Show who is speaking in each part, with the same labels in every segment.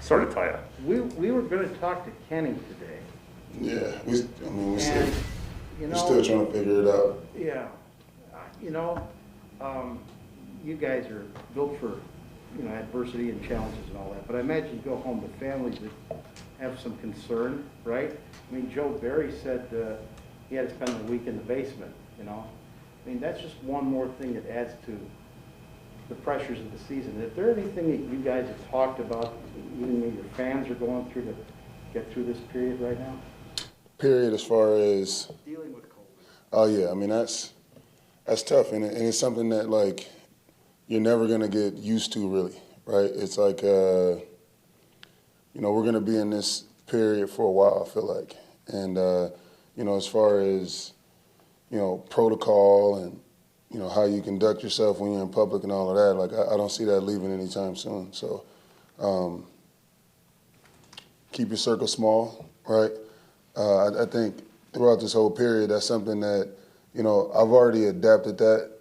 Speaker 1: sort of tell you.
Speaker 2: We were going to talk to Kenny today.
Speaker 3: Yeah, we're
Speaker 2: And,
Speaker 3: still trying to figure it out.
Speaker 2: Yeah, you guys are built for, adversity and challenges and all that, but I imagine you go home to families that have some concern, right? I mean, Joe Barry said he had to spend the week in the basement, I mean, that's just one more thing that adds to the pressures of the season. Is there anything that you guys have talked about, even your fans are going through to get through this period right now?
Speaker 3: Period as far as
Speaker 2: Dealing with COVID.
Speaker 3: Oh yeah, I mean that's tough, and it's something that like you're never gonna get used to, really, right? It's like we're gonna be in this period for a while, I feel like, and as far as protocol and how you conduct yourself when you're in public and all of that, like I don't see that leaving anytime soon. So keep your circle small, right? I think throughout this whole period, that's something that, I've already adapted that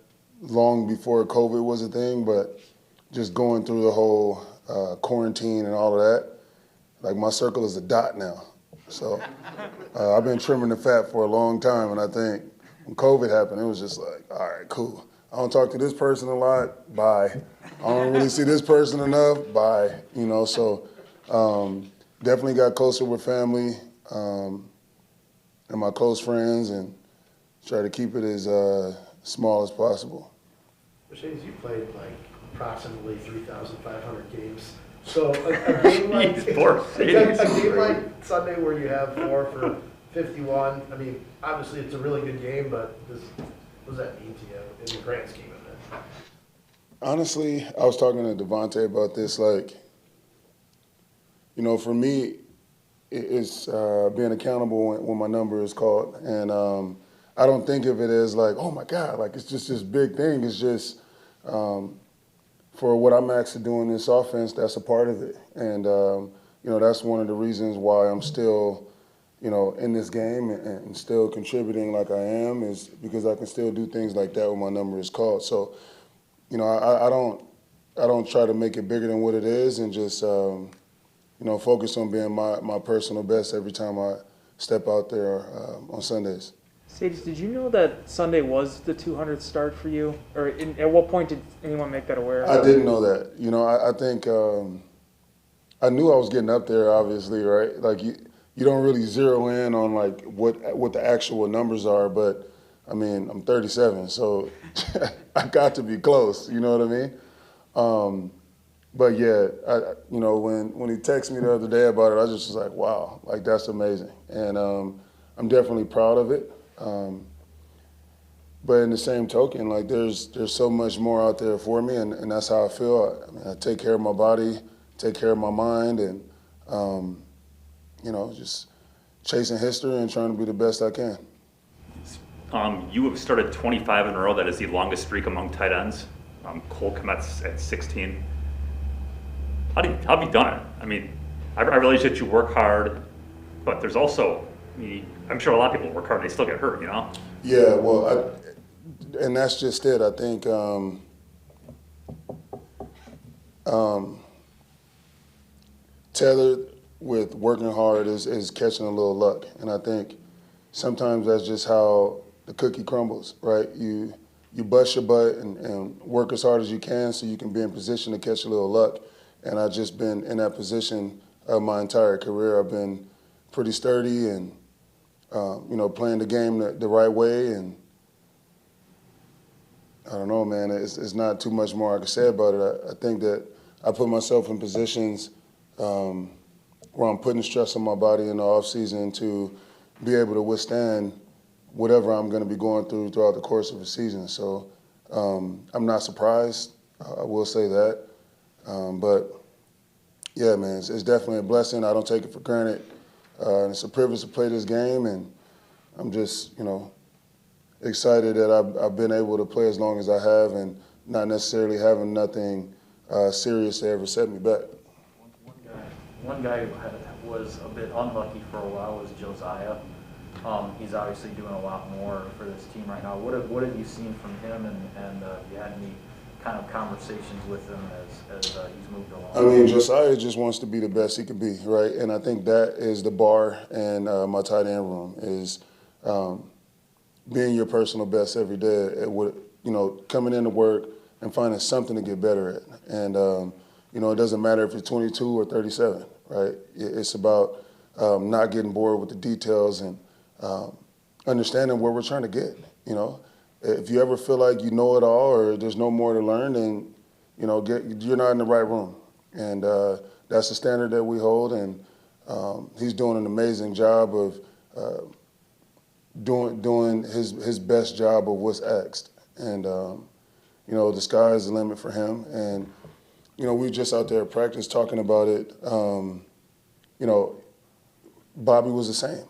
Speaker 3: long before COVID was a thing, but just going through the whole quarantine and all of that, like my circle is a dot now. So I've been trimming the fat for a long time, and I think when COVID happened, it was just like, all right, cool. I don't talk to this person a lot, bye. I don't really see this person enough, bye. So definitely got closer with family and my close friends, and try to keep it as small as possible.
Speaker 4: Marcedes, you played like approximately 3,500 games. So a game like a game like Sunday where you have 4 for 51. I mean, obviously it's a really good game, but what does that mean to you in the grand scheme of it?
Speaker 3: Honestly, I was talking to Devontae about this. Like, for me, it's being accountable when my number is called, and I don't think of it as like, oh my God, like it's just this big thing. It's just for what I'm asked to do in this offense, that's a part of it. And, that's one of the reasons why I'm still, in this game and still contributing like I am, is because I can still do things like that when my number is called. So, I don't try to make it bigger than what it is, and just, focus on being my personal best every time I step out there on Sundays.
Speaker 5: Sage, did you know that Sunday was the 200th start for you? Or at what point did anyone make that aware?
Speaker 3: I didn't know that. I think I knew I was getting up there, obviously, right? Like you don't really zero in on like what the actual numbers are, but I mean, I'm 37, so I got to be close. You know what I mean? But yeah, when he texted me the other day about it, I just was like, wow, like that's amazing, and I'm definitely proud of it. But in the same token, like there's so much more out there for me, and that's how I feel. I mean, I take care of my body, take care of my mind, and just chasing history and trying to be the best I can.
Speaker 1: You have started 25 in a row. That is the longest streak among tight ends. Cole Kmet's at 16. How have you done it? I mean, I realize that you work hard, but there's also, I'm sure a lot of people work hard and they still get hurt,
Speaker 3: Yeah, well, and that's just it. I think tethered with working hard is catching a little luck, and I think sometimes that's just how the cookie crumbles, right? You bust your butt and work as hard as you can so you can be in position to catch a little luck. And I've just been in that position my entire career. I've been pretty sturdy and, playing the game the right way. And I don't know, man, it's not too much more I can say about it. I think that I put myself in positions where I'm putting stress on my body in the offseason to be able to withstand whatever I'm going to be going throughout the course of the season. So I'm not surprised. I will say that. But, yeah, man, it's definitely a blessing. I don't take it for granted. It's a privilege to play this game, and I'm just, excited that I've been able to play as long as I have and not necessarily having nothing serious to ever set me back.
Speaker 6: One guy who was a bit unlucky for a while was Josiah. He's obviously doing a lot more for this team right now. What have you seen from him, and have you had any kind of conversations with him as he's moved along?
Speaker 3: I mean, Josiah just wants to be the best he can be, right? And I think that is the bar in my tight end room is being your personal best every day. Coming into work and finding something to get better at. And it doesn't matter if it's 22 or 37, right? It's about not getting bored with the details and understanding where we're trying to get. If you ever feel like you know it all or there's no more to learn, then you're not in the right room. And that's the standard that we hold. And he's doing an amazing job of doing his best job of what's asked. And the sky is the limit for him. And we were just out there at practice talking about it. Bobby was the same.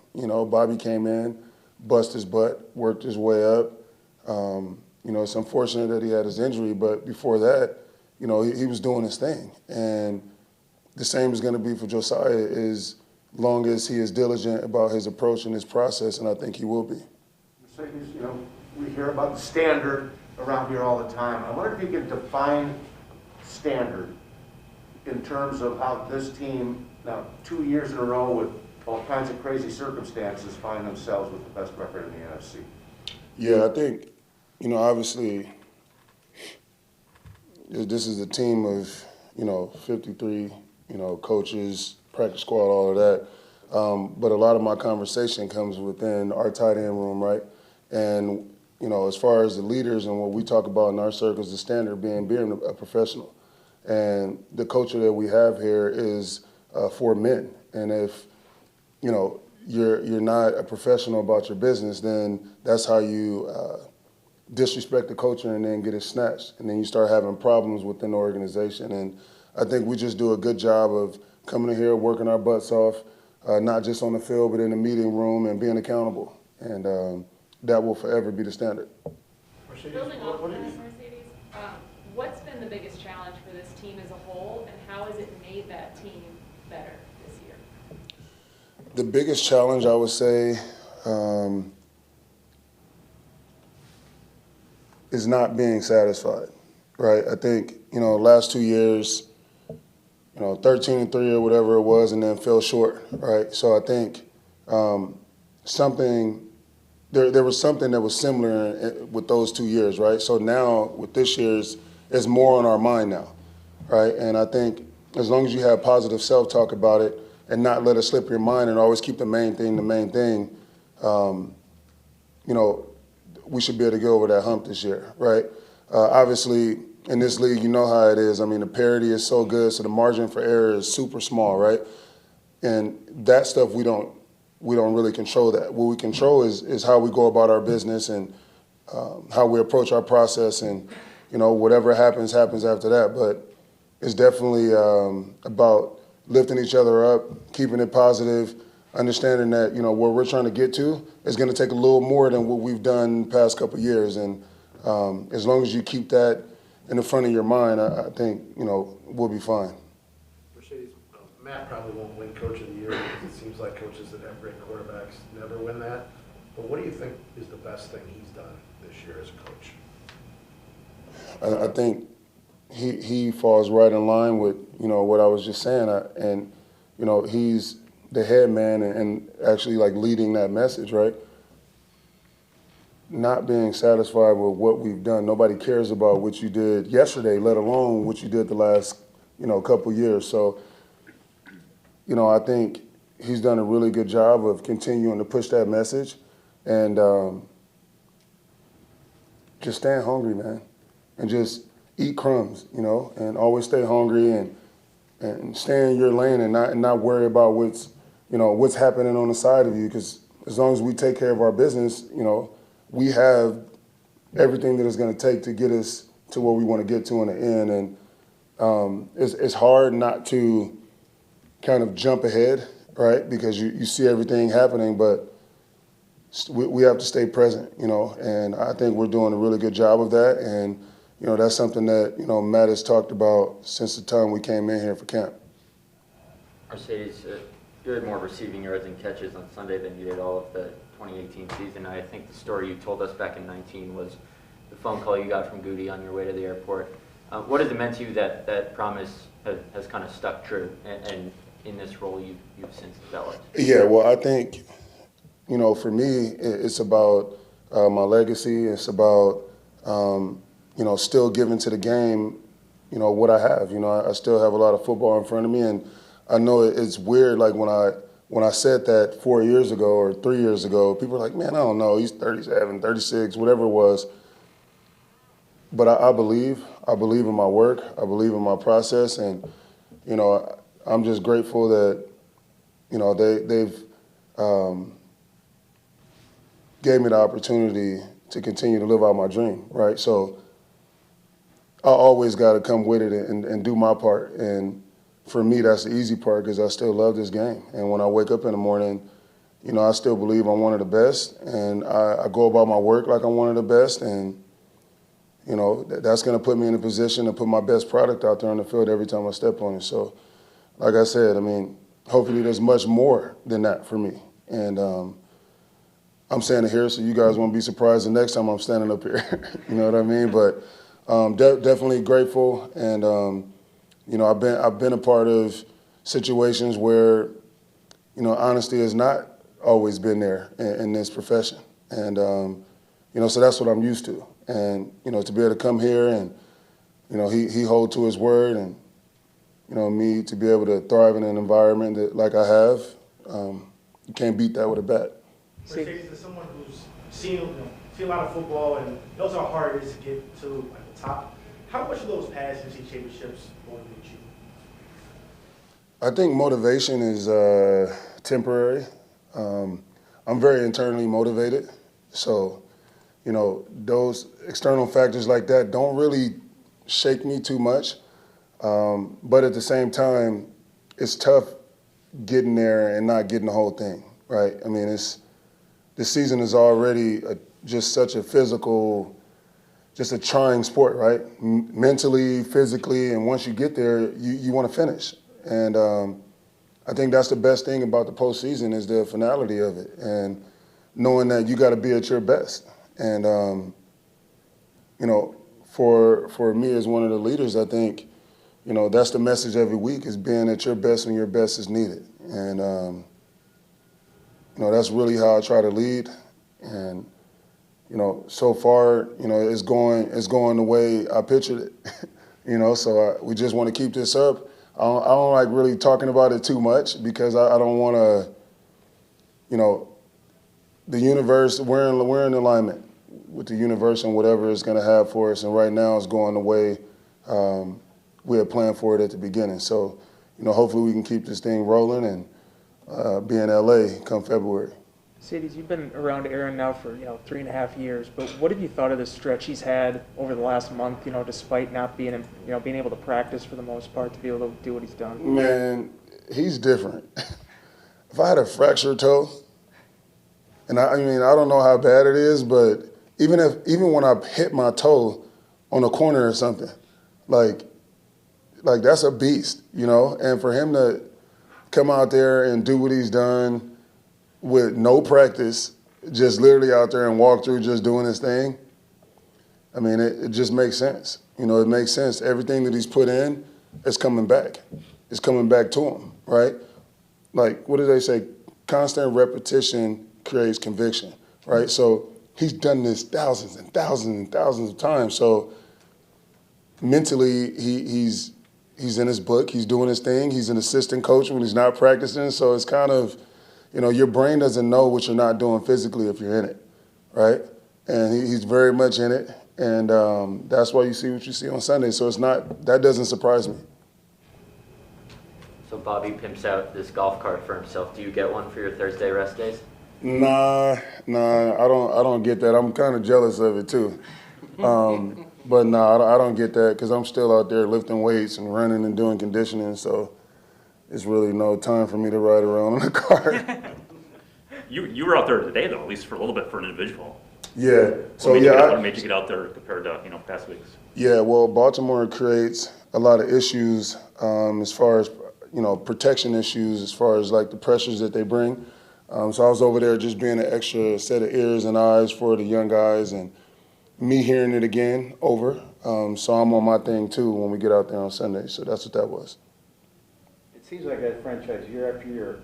Speaker 3: Bobby came in, bust his butt, worked his way up. It's unfortunate that he had his injury, but before that, he was doing his thing. And the same is going to be for Josiah as long as he is diligent about his approach and his process, and I think he will be.
Speaker 7: Mercedes, we hear about the standard around here all the time. I wonder if you could define standard in terms of how this team, now 2 years in a row with all kinds of crazy circumstances, find themselves with the best record in the NFC.
Speaker 3: Yeah, I think, obviously, this is a team of, 53, coaches, practice squad, all of that. But a lot of my conversation comes within our tight end room, right? And, as far as the leaders and what we talk about in our circles, the standard being a professional. And the culture that we have here is for men. And if, you're not a professional about your business, then that's how you disrespect the culture and then get it snatched. And then you start having problems within the organization. And I think we just do a good job of coming in here, working our butts off, not just on the field, but in the meeting room and being accountable. And that will forever be the standard.
Speaker 8: Building off of that, Mercedes, what's been the biggest challenge for this team as a whole, and how has it made that team better this year?
Speaker 3: The biggest challenge, I would say, is not being satisfied, right? I think, last 2 years, 13-3 or whatever it was, and then fell short, right? So I think there was something that was similar with those 2 years, right? So now with this year's, it's more on our mind now, right? And I think as long as you have positive self-talk about it and not let it slip your mind and always keep the main thing, we should be able to get over that hump this year, right? Obviously, in this league, you know how it is. I mean, the parity is so good, so the margin for error is super small, right? And that stuff we don't really control that. What we control is how we go about our business and how we approach our process, and whatever happens after that. But it's definitely about lifting each other up, keeping it positive, understanding that where we're trying to get to is going to take a little more than what we've done the past couple of years. And as long as you keep that in the front of your mind, I think we'll be fine.
Speaker 4: Mercedes, Matt probably won't win Coach of the Year because it seems like coaches that have great quarterbacks never win that. But what do you think is the best thing he's done this year as a coach?
Speaker 3: I think he falls right in line with what I was just saying, and he's the head man and actually like leading that message, right? Not being satisfied with what we've done. Nobody cares about what you did yesterday, let alone what you did the last couple years. So I think he's done a really good job of continuing to push that message, and just staying hungry, man, and just eat crumbs, and always stay hungry and stay in your lane and not worry about what's happening on the side of you. Because as long as we take care of our business, we have everything that it's going to take to get us to where we want to get to in the end. And it's hard not to kind of jump ahead, right? Because you see everything happening, but we have to stay present, and I think we're doing a really good job of that. And, that's something that, Matt has talked about since the time we came in here for camp.
Speaker 9: Mercedes, you had more receiving yards and catches on Sunday than you did all of the 2018 season. I think the story you told us back in 19 was the phone call you got from Goody on your way to the airport. What has it meant to you that that promise has kind of stuck true, and in this role you've since developed?
Speaker 3: Yeah, well, I think, for me, it's about my legacy. It's about, still giving to the game, what I have. I still have a lot of football in front of me, and I know it's weird, like when I said that 4 years ago or 3 years ago, people were like, man, I don't know, he's 37, 36, whatever it was. But I believe in my work. I believe in my process, and I'm just grateful that they've gave me the opportunity to continue to live out my dream, right? So I always got to come with it and do my part. And for me, that's the easy part because I still love this game. And when I wake up in the morning, I still believe I'm one of the best, and I go about my work like I'm one of the best, and that's going to put me in a position to put my best product out there on the field every time I step on it. So, like I said, hopefully there's much more than that for me. And I'm saying it here so you guys won't be surprised the next time I'm standing up here. You know what I mean? But definitely grateful. And, I've been a part of situations where, honesty has not always been there in this profession. And, so that's what I'm used to. And, to be able to come here and, he hold to his word, and, me to be able to thrive in an environment that like I have, you can't beat that with a bat.
Speaker 4: Marcedes, as someone who's seen a lot of football and knows how hard it is to get to the top, how much of those past NCAA championships motivate you?
Speaker 3: I think motivation is temporary. I'm very internally motivated, so those external factors like that don't really shake me too much. But at the same time, it's tough getting there and not getting the whole thing, right? This season is already just such a physical, just a trying sport, right? Mentally, physically, and once you get there, you want to finish. And I think that's the best thing about the postseason is the finality of it, and knowing that you got to be at your best. And for me as one of the leaders, I think that's the message every week is being at your best when your best is needed. And that's really how I try to lead. And so far, it's going the way I pictured it. So we just want to keep this up. I don't like really talking about it too much because I don't want to, the universe, we're in alignment with the universe and whatever it's going to have for us. And right now it's going the way we had planned for it at the beginning. So, hopefully we can keep this thing rolling and be in LA come February.
Speaker 5: Marcedes, you've been around Aaron now for 3.5 years, but what have you thought of the stretch he's had over the last month? Despite not being being able to practice for the most part to be able to do what he's done.
Speaker 3: Man, he's different. If I had a fractured toe, and I don't know how bad it is, but even when I hit my toe on a corner or something, like that's a beast, And for him to come out there and do what he's done with no practice, just literally out there and walk through just doing his thing, it just makes sense. It makes sense. Everything that he's put in is coming back. It's coming back to him, right? Like, what do they say? Constant repetition creates conviction, right? So he's done this thousands and thousands and thousands of times. So mentally, he's in his book. He's doing his thing. He's an assistant coach when he's not practicing. So it's kind of, your brain doesn't know what you're not doing physically if you're in it, right? And he's very much in it. And that's why you see what you see on Sunday. So that doesn't surprise me.
Speaker 9: So Bobby pimps out this golf cart for himself. Do you get one for your Thursday rest days?
Speaker 3: Nah, I don't get that. I'm kind of jealous of it too. But I don't get that because I'm still out there lifting weights and running and doing conditioning. So it's really no time for me to ride around on a cart.
Speaker 1: You were out there today though, at least for a little bit for an individual.
Speaker 3: Yeah. So
Speaker 1: what made you get out there compared to past weeks?
Speaker 3: Yeah. Well, Baltimore creates a lot of issues as far as protection issues, as far as like the pressures that they bring. So I was over there just being an extra set of ears and eyes for the young guys, and me hearing it again over So I'm on my thing too when we get out there on Sunday. So that's what that was.
Speaker 2: It seems like that franchise year after year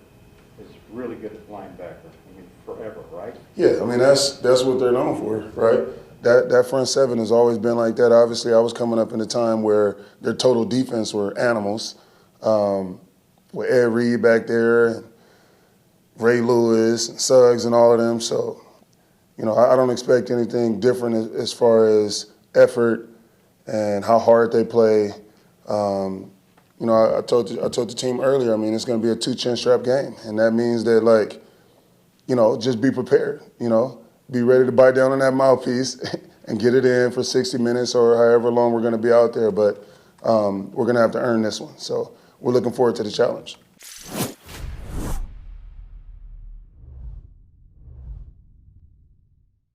Speaker 2: is really good at linebacker. I mean, forever, right?
Speaker 3: Yeah, I mean that's what they're known for, right? That front seven has always been like that. Obviously, I was coming up in a time where their total defense were animals, with Ed Reed back there, and Ray Lewis, and Suggs, and all of them. So, you know, I don't expect anything different as far as effort and how hard they play. You know, I told the team earlier. I mean, it's going to be a 2 chin strap game, and that means that, like, you know, just be prepared. You know, be ready to bite down on that mouthpiece and get it in for 60 minutes or however long we're going to be out there. But we're going to have to earn this one. So we're looking forward to the challenge.